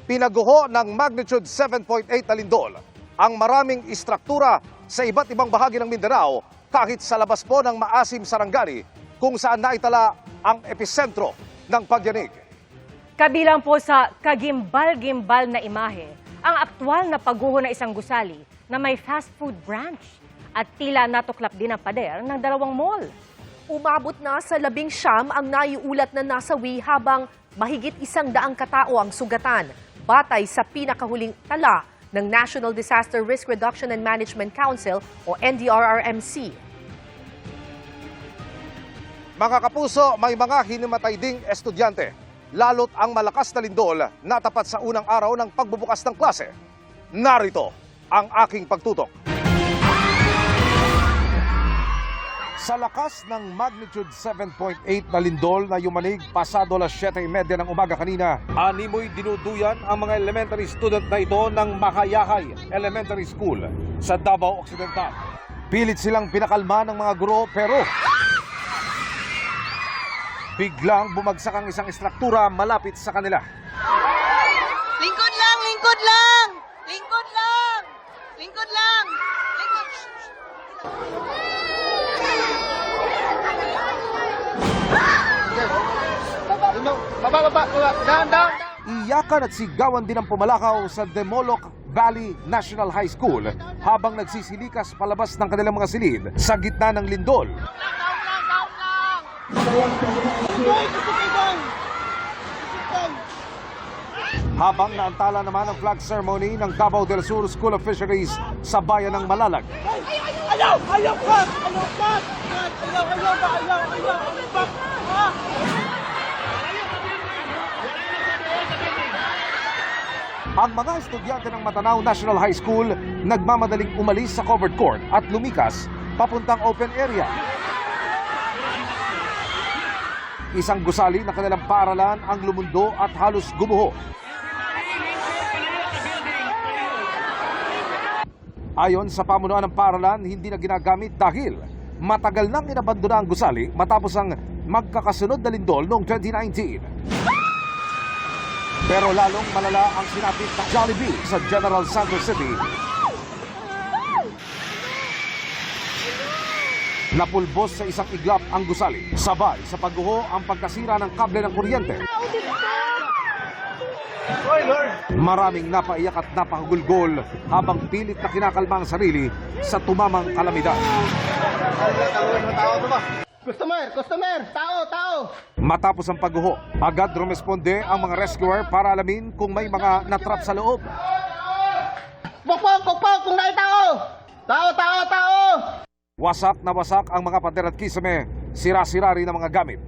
Pinaguho ng magnitude 7.8 na lindol ang maraming istruktura sa iba't ibang bahagi ng Mindanao kahit sa labas po ng maasim Sarangani kung saan naitala ang episentro ng pagyanig. Kabilang po sa kagimbal-gimbal na imahe ang aktwal na pagguho ng isang gusali na may fast food branch at tila natuklap din ang pader ng dalawang mall. Umabot na sa 19 ang naiulat na nasawi habang mahigit 100 katao ang sugatan. Batay sa pinakahuling tala ng National Disaster Risk Reduction and Management Council o NDRRMC. Mga kapuso, may mga hinimatay ding estudyante. Lalo't ang malakas na lindol natapat sa unang araw ng pagbubukas ng klase. Narito ang aking pagtutok. Sa lakas ng magnitude 7.8 na lindol na yumanig pasado alas 7:30 ng umaga kanina, animoy dinuduyan ang mga elementary student na ito ng Makayahay Elementary School sa Davao Occidental. Pilit silang pinakalma ng mga guro pero biglang bumagsak ang isang istruktura malapit sa kanila. Lingkod lang! Lingkod lang! Lingkod lang! Lingkod lang! Lingkod! Baba, down. Iyakan at sigawan din ang pumalakaw sa Demoloc Valley National High School habang nagsisilikas palabas ng kanilang mga silid sa gitna ng lindol. Habang naantala naman ang flag ceremony ng Davao del Sur School of Fisheries sa bayan ng Malalag. Ang mga estudyante ng Matanao National High School nagmamadaling umalis sa covered court at lumikas papuntang open area. Isang gusali na kanilang paaralan ang lumundo at halos gumuho. Ayon sa pamunuan ng paaralan, hindi na ginagamit dahil matagal nang inabandona ang gusali matapos ang magkakasunod na lindol noong 2019. Pero lalong malala ang sinapit ng Jollibee sa General Santos City. Napulbos sa isang iglap ang gusali. Sabay sa pagguho ang pagkasira ng kable ng kuryente. Maraming napaiyak at napahugulgol habang pilit na kinakalma ang sarili sa tumamang kalamidad. Customer, tao. Matapos ang pagguho, agad rumesponde ang mga rescuer para alamin kung may mga natrap sa loob. Pokpok, kung naay tao. Tao. Wasak na wasak ang mga pader at kisame, sira-sira rin ang mga gamit.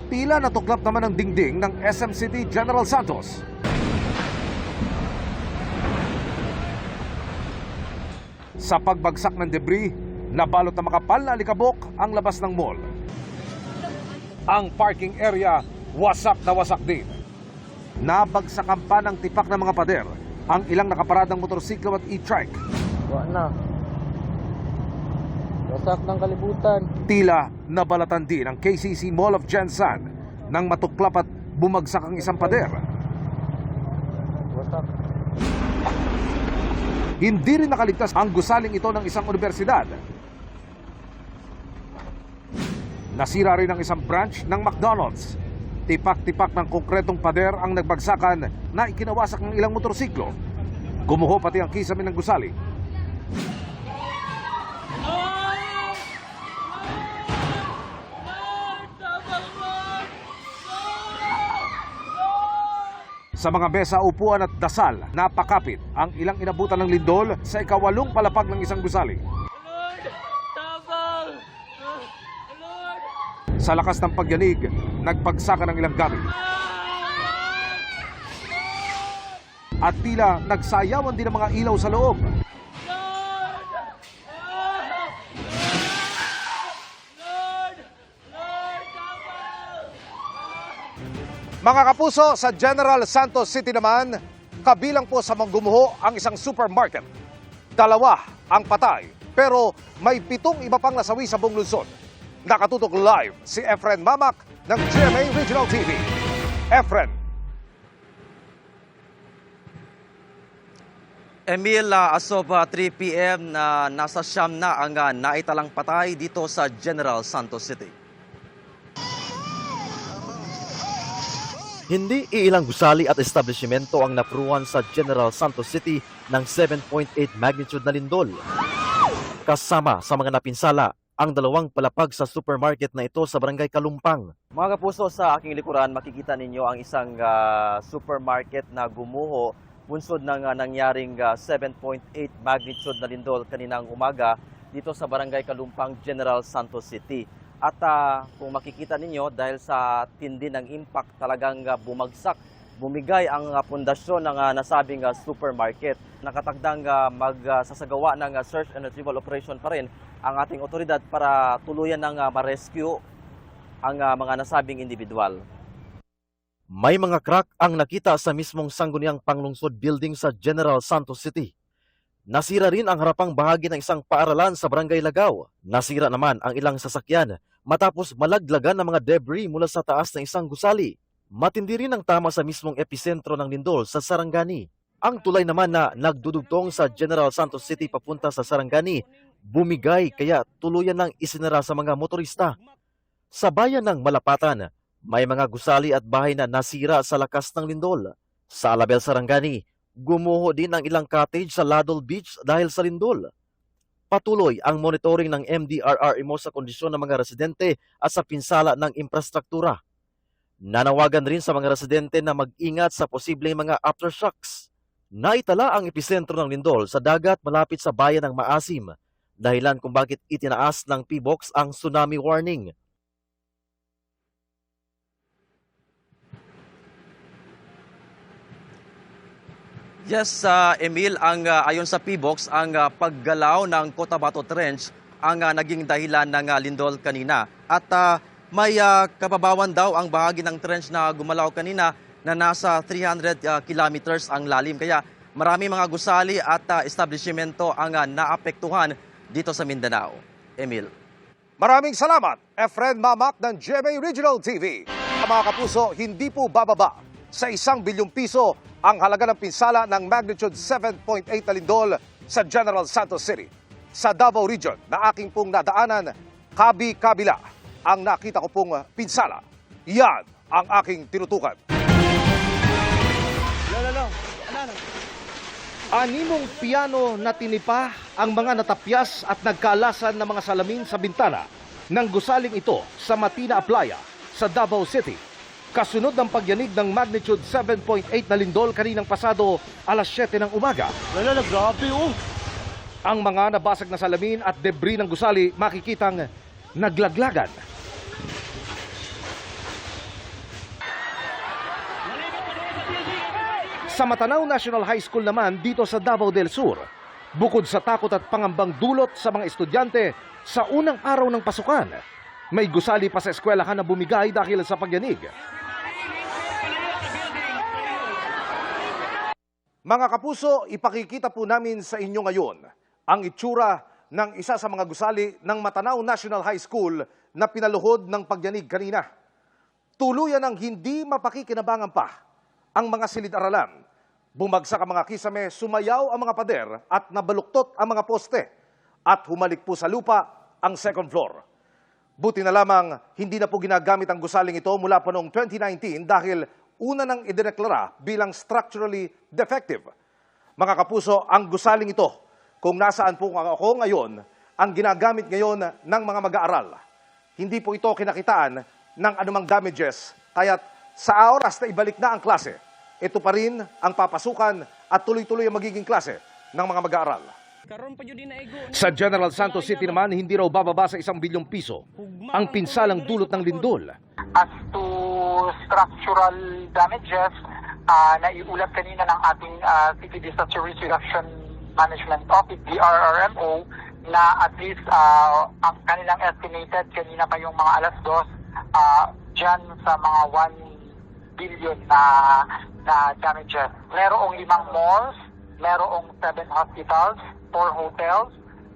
Tila natuklap naman ang dingding ng SM City General Santos. Sa pagbagsak ng debris, nabalot na makapal na alikabok ang labas ng mall. Ang parking area, wasak na wasak din. Nabagsakan pa ng tipak ng mga pader ang ilang nakaparadang motorsiklo at e-trike. Wala na. Wasak ng kalibutan. Tila nabalatan din ang KCC Mall of Jensan nang matuklap at bumagsak ang isang pader. Wasak. Hindi rin nakaligtas ang gusaling ito ng isang universidad. Nasira rin ang isang branch ng McDonald's. Tipak-tipak ng konkretong pader ang nagbagsakan na ikinawasak ng ilang motorsiklo. Gumuho pati ang kisame ng gusali. Sa mga mesa, upuan at dasal, napakapit ang ilang inabutan ng lindol sa ikawalong palapag ng isang gusali. Sa lakas ng pagyanig, nagpagsaka ng ilang gamit. At tila nagsayawan din ang mga ilaw sa loob. Mga kapuso, sa General Santos City naman, kabilang po sa mga gumuho ang isang supermarket. 2 ang patay, pero may 7 iba pang nasawi sa buong lungsod. Nakatutok live si Efren Mamak ng GMA Regional TV. Efren. Emil, as of 3 p.m. nasa siyam na ang naitalang patay dito sa General Santos City. Hindi iilang gusali at establishmento ang napruhan sa General Santos City ng 7.8 magnitude na lindol. Kasama sa mga napinsala ang dalawang palapag sa supermarket na ito sa Barangay Kalumpang. Mga kapuso, sa aking likuran makikita ninyo ang isang supermarket na gumuho bunsod ng nangyaring 7.8 magnitude na lindol kaninang umaga dito sa Barangay Kalumpang, General Santos City. At kung makikita ninyo, dahil sa tindi ng impact, talagang bumagsak, bumigay ang pundasyon ng nasabing supermarket. Nakatagdang magsasagawa ng search and retrieval operation pa rin ang ating otoridad para tuluyan ng ma-rescue ang mga nasabing individual. May mga crack ang nakita sa mismong sangguniang panglungsod building sa General Santos City. Nasira rin ang harapang bahagi ng isang paaralan sa Barangay Lagaw. Nasira naman ang ilang sasakyan matapos malaglagan ng mga debris mula sa taas ng isang gusali. Matindi rin ang tama sa mismong episentro ng lindol sa Sarangani. Ang tulay naman na nagdudugtong sa General Santos City papunta sa Sarangani, bumigay kaya tuluyan ng isinara sa mga motorista. Sa bayan ng Malapatan, may mga gusali at bahay na nasira sa lakas ng lindol. Sa Alabel, Sarangani, gumuho din ang ilang cottage sa Ladol Beach dahil sa lindol. Patuloy ang monitoring ng MDRRMO sa kondisyon ng mga residente at sa pinsala ng infrastruktura. Nanawagan rin sa mga residente na mag-ingat sa posibleng mga aftershocks. Naitala ang episentro ng lindol sa dagat malapit sa bayan ng Maasim, dahilan kung bakit itinaas ng PBOX ang tsunami warning. Yes, Emil, ayon sa PBOX, ang paggalaw ng Cotabato Trench ang naging dahilan ng lindol kanina. At may kababawan daw ang bahagi ng trench na gumalaw kanina na nasa 300 kilometers ang lalim. Kaya marami mga gusali at establishmento ang naapektuhan dito sa Mindanao. Emil. Maraming salamat, Efren Mamak ng GMA Regional TV. Mga kapuso, hindi po bababa sa 1 bilyong piso ang halaga ng pinsala ng magnitude 7.8 na lindol sa General Santos City. Sa Davao Region na aking pong nadaanan, kabi-kabila ang nakita ko pong pinsala. Yan ang aking tinutukan. Animong piano na tinipa ang mga natapyas at nagkaalasan ng mga salamin sa bintana ng gusaling ito sa Matina Aplaya sa Davao City. Kasunod ng pagyanig ng magnitude 7.8 na lindol kaninang pasado alas 7 ng umaga. Grabe oh. Ang mga nabasag na salamin at debris ng gusali makikitang naglaglagan. Sa Matanao National High School naman dito sa Davao del Sur, bukod sa takot at pangambang dulot sa mga estudyante sa unang araw ng pasukan, may gusali pa sa eskwelahan na bumigay dahil sa pagyanig. Mga kapuso, ipakikita po namin sa inyo ngayon ang itsura ng isa sa mga gusali ng Matanao National High School na pinaluhod ng pagyanig kanina. Tuluyan ng hindi mapakikinabangan pa ang mga silid-aralan. Bumagsak ang mga kisame, sumayaw ang mga pader at nabaluktot ang mga poste at humalik po sa lupa ang second floor. Buti na lamang hindi na po ginagamit ang gusaling ito mula pa noong 2019 dahil una nang idineklara bilang structurally defective. Mga kapuso, ang gusaling ito, kung nasaan po ako ngayon, ang ginagamit ngayon ng mga mag-aaral. Hindi po ito kinakitaan ng anumang damages, kaya't sa oras na ibalik na ang klase, ito pa rin ang papasukan at tuloy-tuloy ang magiging klase ng mga mag-aaral. Sa General Santos City naman, hindi raw bababa sa 1 bilyong piso ang pinsalang dulot ng lindol. As to structural damages, naiulat kanina ng ating City Disaster Risk Reduction Management Office, DRRMO, na at least ang kanilang estimated kanina pa yung mga alas 2, dyan sa mga 1 billion na damages. Merong 5 malls, merong 7 hospitals, 4 hotels,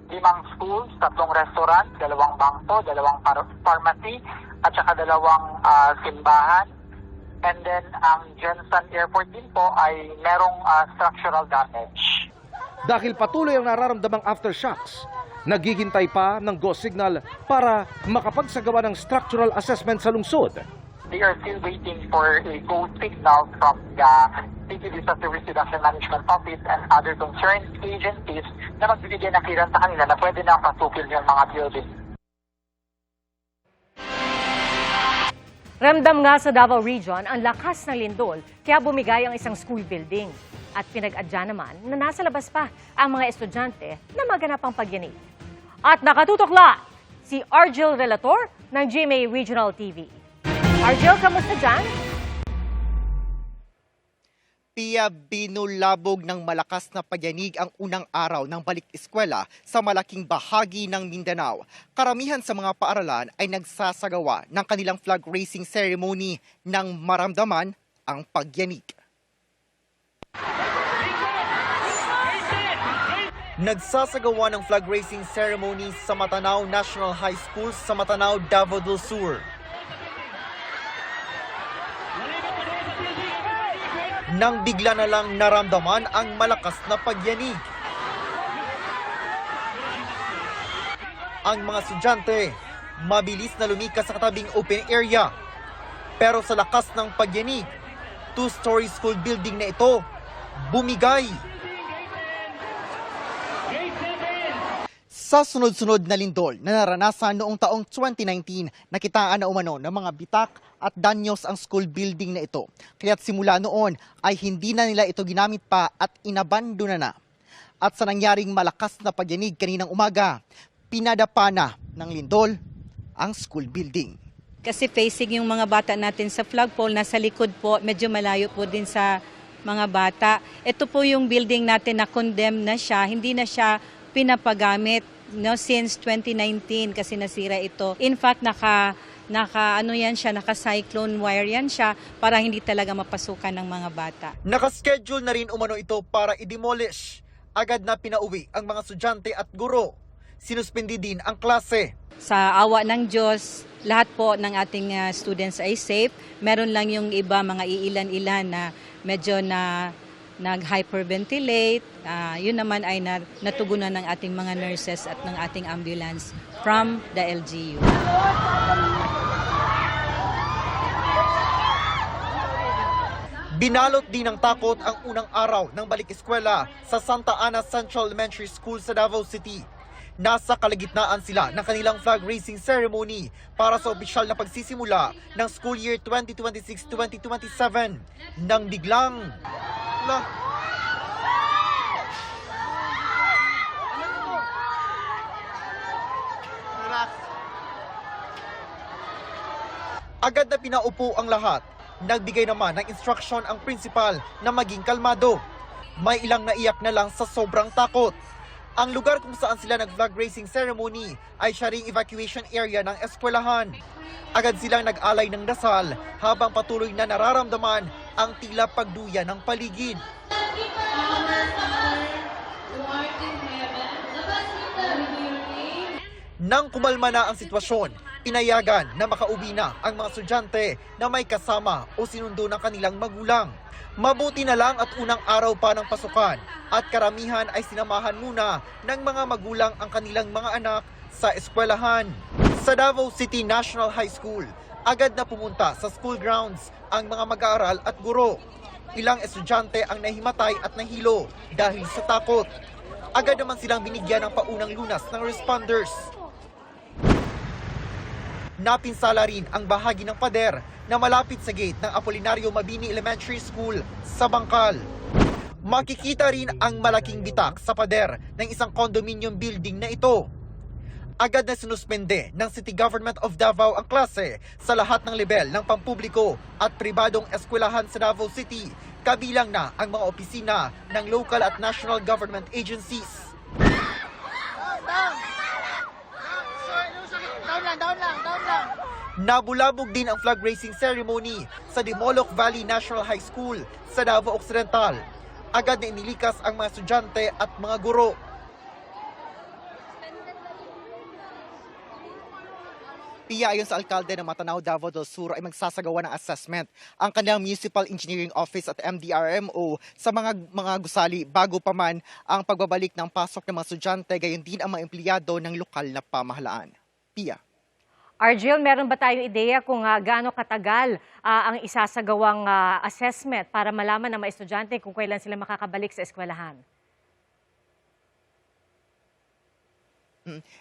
5 schools, 3 restaurant, 2 bangko, 2 pharmacy, at saka 2 simbahan. And then, ang Jensen Airport din po ay merong structural damage. dahil patuloy ang nararamdamang aftershocks. Naghihintay pa ng go signal para makapagsagawa ng structural assessment sa lungsod. They are still waiting for a go signal from the City Disaster Risk Reduction Management Office and other concerned agencies na magbibigay ng clearance sa kanila na pwede na pasukil yung mga buildings. Ramdam nga sa Davao Region ang lakas ng lindol kaya bumigay ang isang school building. At pinag-adya naman na nasa labas pa ang mga estudyante na maganap ang pagyanig. At nakatutok si Argel Relator ng GMA Regional TV. Argel, kamusta dyan? Pia, binulabog ng malakas na pagyanig ang unang araw ng balik-eskwela sa malaking bahagi ng Mindanao. Karamihan sa mga paaralan ay nagsasagawa ng kanilang flag raising ceremony nang maramdaman ang pagyanig. Nagsasagawa ng flag raising ceremony sa Matanao National High School sa Matanao, Davao del Sur. Nang bigla na lang naramdaman ang malakas na pagyanig. Ang mga estudyante, mabilis na lumikas sa katabing open area. Pero sa lakas ng pagyanig, 2-story school building na ito, bumigay. Sa sunod-sunod na lindol na naranasan noong taong 2019, nakitaan na umano ng mga bitak at danyos ang school building na ito. Kaya't simula noon ay hindi na nila ito ginamit pa at inabandona na. At sa nangyaring malakas na pagyanig kaninang umaga, pinadapa na ng lindol ang school building. Kasi facing yung mga bata natin sa flagpole, nasa likod po, medyo malayo po din sa mga bata. Ito po yung building natin na condemn na siya, hindi na siya pinapagamit since 2019 kasi nasira ito. In fact, naka cyclone wire yan siya para hindi talaga mapasukan ng mga bata. Nakaschedule na rin umano ito para i-demolish. Agad na pinauwi ang mga estudyante at guro. Sinuspindi din ang klase. Sa awa ng Diyos, lahat po ng ating students ay safe. Meron lang yung iba, mga iilan-ilan na medyo nag-hyperventilate. Yun naman ay natugunan ng ating mga nurses at ng ating ambulance from the LGU. Binalot din ng takot ang unang araw ng balik-eskwela sa Santa Ana Central Elementary School sa Davao City. Nasa kalagitnaan sila ng kanilang flag raising ceremony para sa opisyal na pagsisimula ng school year 2026-2027 nang biglang agad na pinaupo ang lahat. Nagbigay naman ng instruction ang principal na maging kalmado. May ilang naiyak na lang sa sobrang takot. Ang lugar kung saan sila nag-flag raising ceremony ay siya ring evacuation area ng eskwelahan. Agad silang nag-alay ng dasal habang patuloy na nararamdaman ang tila pagduya ng paligid. Nang kumalma na ang sitwasyon, pinayagan na makauwi na ang mga estudyante na may kasama o sinundo ng kanilang magulang. Mabuti na lang at unang araw pa ng pasukan at karamihan ay sinamahan muna ng mga magulang ang kanilang mga anak sa eskwelahan. Sa Davao City National High School, agad na pumunta sa school grounds ang mga mag-aaral at guro. Ilang estudyante ang nahimatay at nahilo dahil sa takot. Agad naman silang binigyan ng paunang lunas ng responders. Napinsala rin ang bahagi ng pader na malapit sa gate ng Apolinario Mabini Elementary School sa Bangkal. Makikita rin ang malaking bitak sa pader ng isang condominium building na ito. Agad na sinuspende ng City Government of Davao ang klase sa lahat ng level ng pampubliko at pribadong eskwelahan sa Davao City, kabilang na ang mga opisina ng local at national government agencies. Nabulabog din ang flag raising ceremony sa Dimoloc Valley National High School sa Davao Occidental. Agad na inilikas ang mga estudyante at mga guro. Pia, ayon sa alkalde ng Matanao, Davao del Sur ay magsasagawa ng assessment ang kanilang Municipal Engineering Office at MDRMO sa mga gusali bago pa man ang pagbabalik ng pasok ng mga estudyante, gayon din ang mga empleyado ng lokal na pamahalaan. Pia. Argel, meron ba tayong ideya kung gaano katagal ang isasagawang assessment para malaman ng mga estudyante kung kailan sila makakabalik sa eskwelahan?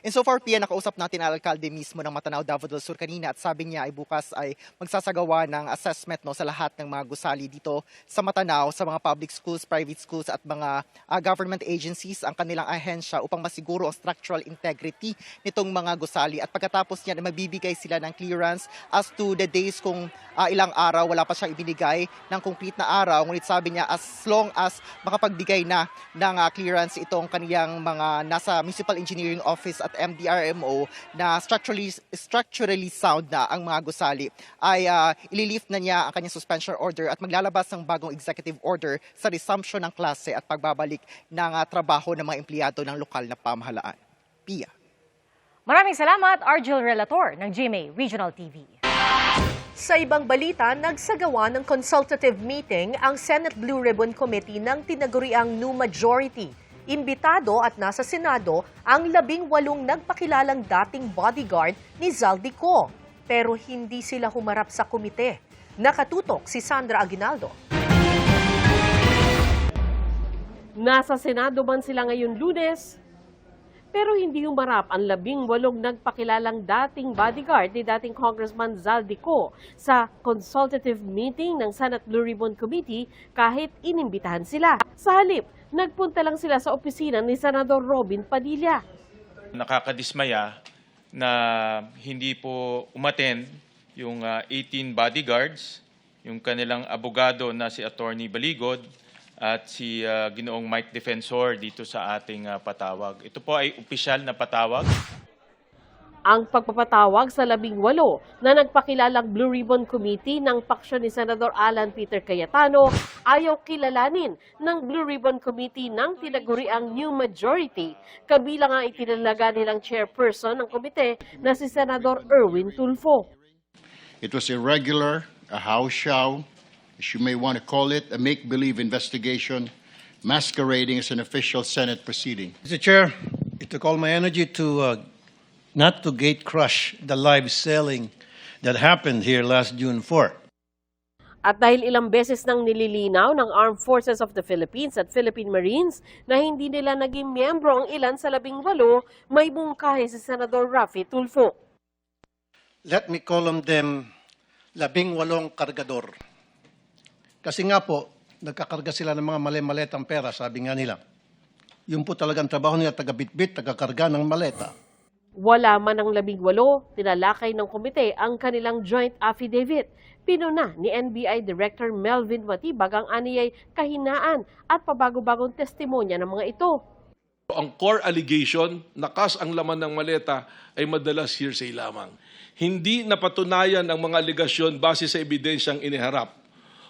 And so far, Pia, nakausap natin ang alkalde mismo ng Matanao, Davao del Sur kanina at sabi niya ay bukas ay magsasagawa ng assessment sa lahat ng mga gusali dito sa Matanao, sa mga public schools, private schools at mga government agencies, ang kanilang ahensya upang masiguro ang structural integrity nitong mga gusali. At pagkatapos niyan, magbibigay sila ng clearance as to the days kung ilang araw, wala pa siyang ibinigay ng complete na araw. Ngunit sabi niya, as long as makapagbigay na ng clearance itong kaniyang mga nasa Municipal Engineering Office at MDRMO na structurally sound na ang mga gusali, ay ililift na niya ang kanyang suspension order at maglalabas ng bagong executive order sa resumption ng klase at pagbabalik ng trabaho ng mga empleyado ng lokal na pamahalaan. Pia. Maraming salamat, Argel Relator ng GMA Regional TV. Sa ibang balita, nagsagawa ng consultative meeting ang Senate Blue Ribbon Committee ng tinaguriang New Majority. Imbitado at nasa Senado ang 18 nagpakilalang dating bodyguard ni Zaldico. Pero hindi sila humarap sa komite. Nakatutok si Sandra Aguinaldo. Nasa Senado man sila ngayon Lunes, pero hindi humarap ang 18 nagpakilalang dating bodyguard ni dating Congressman Zaldico sa consultative meeting ng Senate Blue Ribbon Committee kahit inimbitahan sila. Sa halip, nagpunta lang sila sa opisina ni Senador Robin Padilla. Nakakadismaya na hindi po umattend yung 18 bodyguards, yung kanilang abogado na si Attorney Baligod at si Ginoong Mike Defensor dito sa ating patawag. Ito po ay opisyal na patawag. Ang pagpapatawag sa 18 na nagpakilalang Blue Ribbon Committee ng paksyon ni Senador Alan Peter Cayetano ayaw kilalanin ng Blue Ribbon Committee ng tinaguriang New Majority. Kabilang ang itinalaga nilang chairperson ng komite na si Senador Erwin Tulfo. It was irregular, a house show, as you may want to call it, a make-believe investigation masquerading as an official Senate proceeding. Mr. Chair, it took all my energy to not to gate crush the live selling that happened here last June 4. At dahil ilang beses nang nililinaw ng Armed Forces of the Philippines at Philippine Marines na hindi nila naging miyembro ang ilan sa 18, may bungkahe si Senador Raffy Tulfo. Let me call them 18 kargador. Kasi nga po, nagkakarga sila ng mga mali-maletang pera, sabi nga nila. Yun po talagang trabaho nila, taga-bitbit, taga-karga ng maleta. Wala man ang 18, tinalakay ng komite ang kanilang joint affidavit. Pinuna ni NBI Director Melvin Matibag ang aniyay kahinaan at pabago-bagong testimonya ng mga ito. Ang core allegation na kas ang laman ng maleta ay madalas hearsay lamang. Hindi napatunayan ang mga alegasyon base sa ebidensyang iniharap.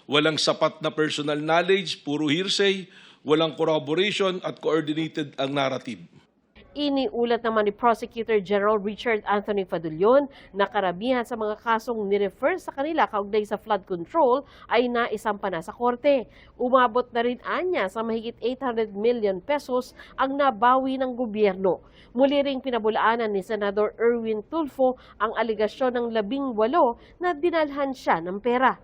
Walang sapat na personal knowledge, puro hearsay, walang corroboration at coordinated ang narrative. Iniulat naman ni Prosecutor General Richard Anthony Fadulion na karamihan sa mga kasong nirefer sa kanila kaugnay sa flood control ay naisampa na sa korte. Umabot na rin anya sa mahigit 800 million pesos ang nabawi ng gobyerno. Muli ring pinabulaanan ni Senador Erwin Tulfo ang aligasyon ng 18 na dinalhan siya ng pera.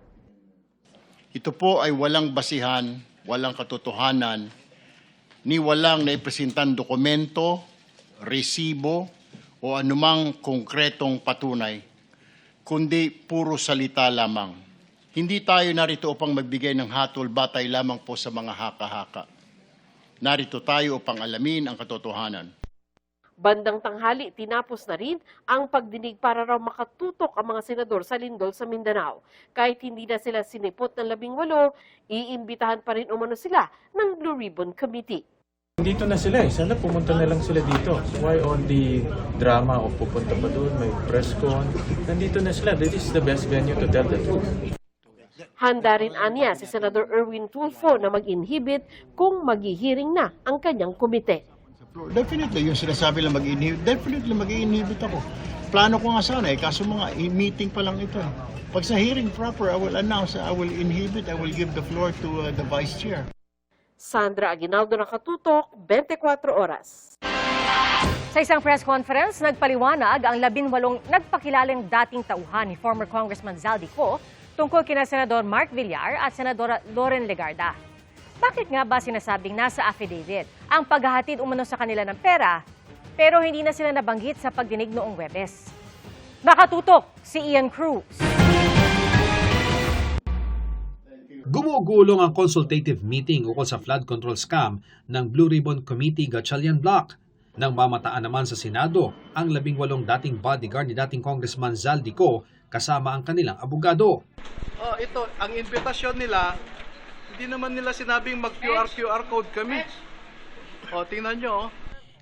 Ito po ay walang basihan, walang katotohanan, ni walang naipresentang dokumento, resibo o anumang konkretong patunay, kundi puro salita lamang. Hindi tayo narito upang magbigay ng hatol batay lamang po sa mga haka-haka. Narito tayo upang alamin ang katotohanan. Bandang tanghali, tinapos na rin ang pagdinig para raw makatutok ang mga senador sa lindol sa Mindanao. Kahit hindi na sila sinipot ng 18, iimbitahan pa rin umano sila ng Blue Ribbon Committee. Dito na sila eh. Sana pumunta na lang sila dito. Why all the drama o pupunta pa doon? May press con. Nandito na sila. This is the best venue to tell the truth. Handa rin anya si Senador Erwin Tulfo na mag-inhibit kung maghihiring na ang kanyang komite. Definitely, yung sinasabi lang mag-inhibit, definitely mag-inhibit ako. plano ko nga sana kaso mga meeting pa lang ito. Pag sa hearing proper, I will announce, I will inhibit, I will give the floor to the Vice Chair. Sandra Aguinaldo, Nakatutok, 24 Oras. Sa isang press conference, nagpaliwanag ang 18 nagpakilalang dating tauhan ni former Congressman Zaldico tungkol kina Senador Mark Villar at Senadora Loren Legarda. Bakit nga ba sinasabing nasa affidavit ang paghahatid umano sa kanila ng pera, pero hindi na sila nabanggit sa pagdinig noong Huwebes? Nakatutok si Ian Cruz. Gumugulong ang consultative meeting ukol sa flood control scam ng Blue Ribbon Committee Gatchalian Block. Nang mamataan naman sa Senado ang 18 dating bodyguard ni dating Congressman Zaldico kasama ang kanilang abogado. Ito, ang invitasyon nila, hindi naman nila sinabing mag-QR code kami. Tingnan nyo.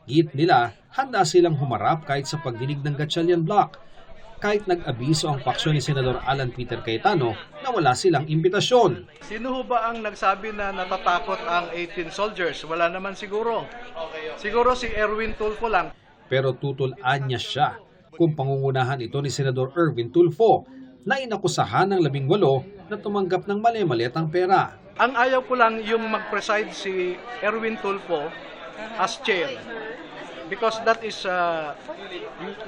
Git nila, handa silang humarap kahit sa pagdinig ng Gatchalian Block. Kahit nag-abiso ang paksyon ni Senador Alan Peter Cayetano na wala silang imbitasyon. Sino ho ba ang nagsabi na natatakot ang 18 soldiers? Wala naman siguro. Siguro si Erwin Tulfo lang. Pero tutulaan niya siya kung pangungunahan ito ni Senador Erwin Tulfo na inakusahan ng 18 na tumanggap ng mali-maliatang pera. Ang ayaw ko lang yung mag-preside si Erwin Tulfo as chair. Because that is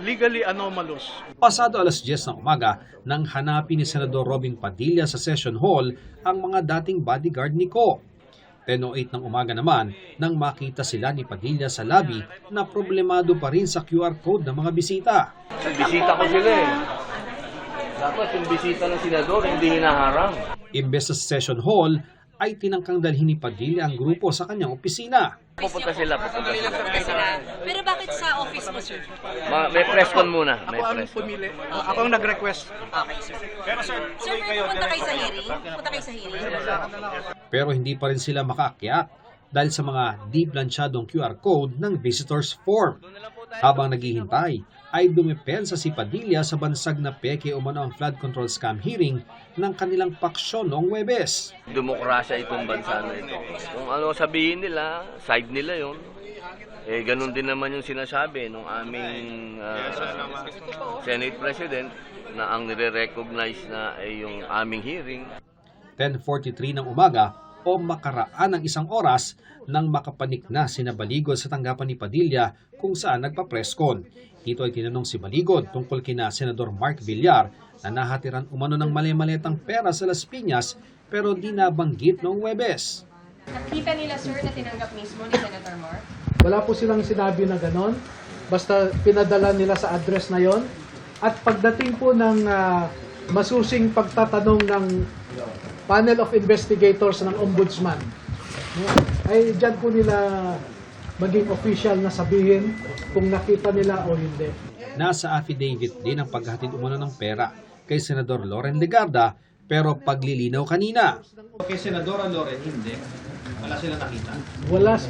legally anomalous. Pasado alas 10 ng umaga nang hanapin ni Senador Robin Padilla sa session hall ang mga dating bodyguard ni Ko. 10:08 ng umaga naman nang makita sila ni Padilla sa lobby na problemado pa rin sa QR code ng mga bisita. Bisita ko sila eh. Dapat yung bisita ng senador hindi hinaharang. Imbes sa session hall ay tinangkang dalhin ni Padilla ang grupo sa kanyang opisina. Pupunta sila. Pero bakit sa office mo, sir? May press con muna. Ako ang pumili. Ako ang nag-request. Okay, sir. Pero sir, punta kayo sa hearing? Punta kayo sa hearing? Pero hindi pa rin sila makaakyat dahil sa mga di-planchadong QR code ng visitors form. Habang naghihintay, ay dumepensa si Padilla sa bansag na peke umano ang flood control scam hearing ng kanilang paksyon noong Huwebes. Demokrasya itong bansa na ito. Kung ano sabihin nila, side nila yon. Ganun din naman yung sinasabi ng aming Senate President na ang nire-recognize na ay yung aming hearing. 10:43 ng umaga o makaraan ng isang oras nang makapanik na sina Baligod sa tanggapan ni Padilla kung saan nagpa-presscon. Dito ay tinanong si Baligod tungkol kina Senador Mark Villar na nahatiran umano ng mali-maliatang pera sa Las Piñas pero di nabanggit noong Huwebes. Nakita nila, sir, na tinanggap mismo ni Senator Mark? Wala po silang sinabi na ganon. Basta pinadala nila sa address na yon. At pagdating po ng masusing pagtatanong ng panel of investigators ng ombudsman, ay dyan po nila maging official na sabihin kung nakita nila o hindi. Nasa affidavit din ang paghatid umano ng pera kay Senador Loren Legarda pero paglilinaw kanina. Kay Senadora Loren, hindi. Wala sila nakita.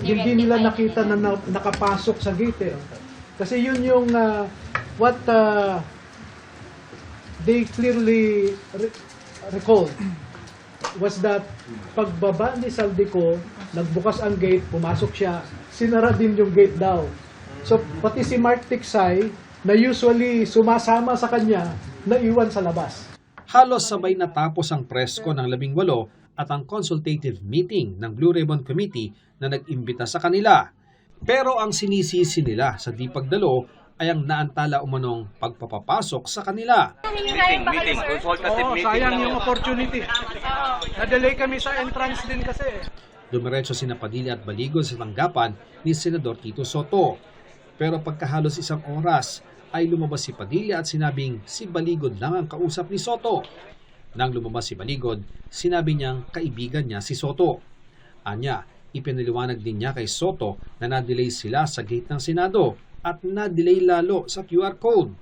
Hindi nila nakita na nakapasok sa gate. Kasi yun yung what they clearly recalled was that pagbaba ni Zaldico, nagbukas ang gate, pumasok siya, sinara din yung gate daw. So pati si Mark Tiksay na usually sumasama sa kanya, naiwan sa labas. Halos sabay natapos ang presko ng 18 at ang consultative meeting ng Blue Ribbon Committee na nag-imbita sa kanila. Pero ang sinisisi nila sa di pagdalo ay ang naantala umanong pagpapapasok sa kanila. Meeting. Consultative meeting. Sayang yung opportunity. Na-delay kami sa entrance din kasi. Dumiretso sina Padilla at Baligod sa tanggapan ni Senador Tito Soto. Pero pagkahalos isang oras ay lumabas si Padilla at sinabing si Baligod lang ang kausap ni Soto. Nang lumabas si Baligod, sinabi niyang kaibigan niya si Soto. Anya, ipinaliwanag din niya kay Soto na na-delay sila sa gate ng Senado at na-delay lalo sa QR code.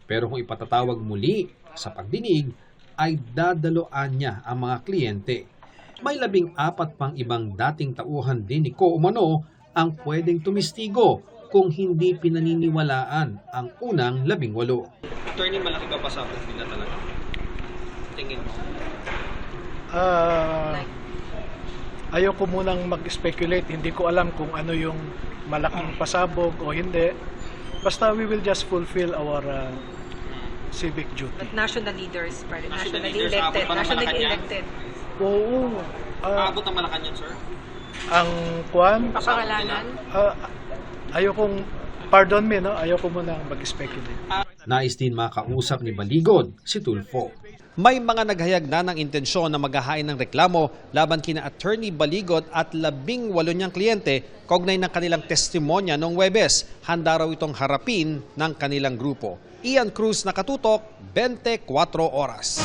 Pero kung ipatatawag muli sa pagdinig, ay dadaloan niya ang mga kliyente. May 14 pang ibang dating tauhan din ni Ko umano ang pwedeng tumistigo kung hindi pinaniniwalaan ang unang 18. Attorney, malaki ba pasabog nila talaga? Tingin mo? Ayoko munang mag-speculate. Hindi ko alam kung ano yung malaking pasabog o hindi. Basta we will just fulfill our civic duty. But national leaders, nationally elected. Oo. Aabot ng Malacanang, sir? Ang kwan, Papangalanan? ayokong, pardon me, no? Ayoko muna mag-speculate. Nais din makausap ni Baligod si Tulfo. May mga naghayag na ng intensyon na maghahain ng reklamo laban kina Attorney Baligod at 18 niyang kliyente kaugnay ng kanilang testimonya noong Huwebes. Handa raw itong harapin ng kanilang grupo. Ian Cruz, Nakatutok, 24 Oras.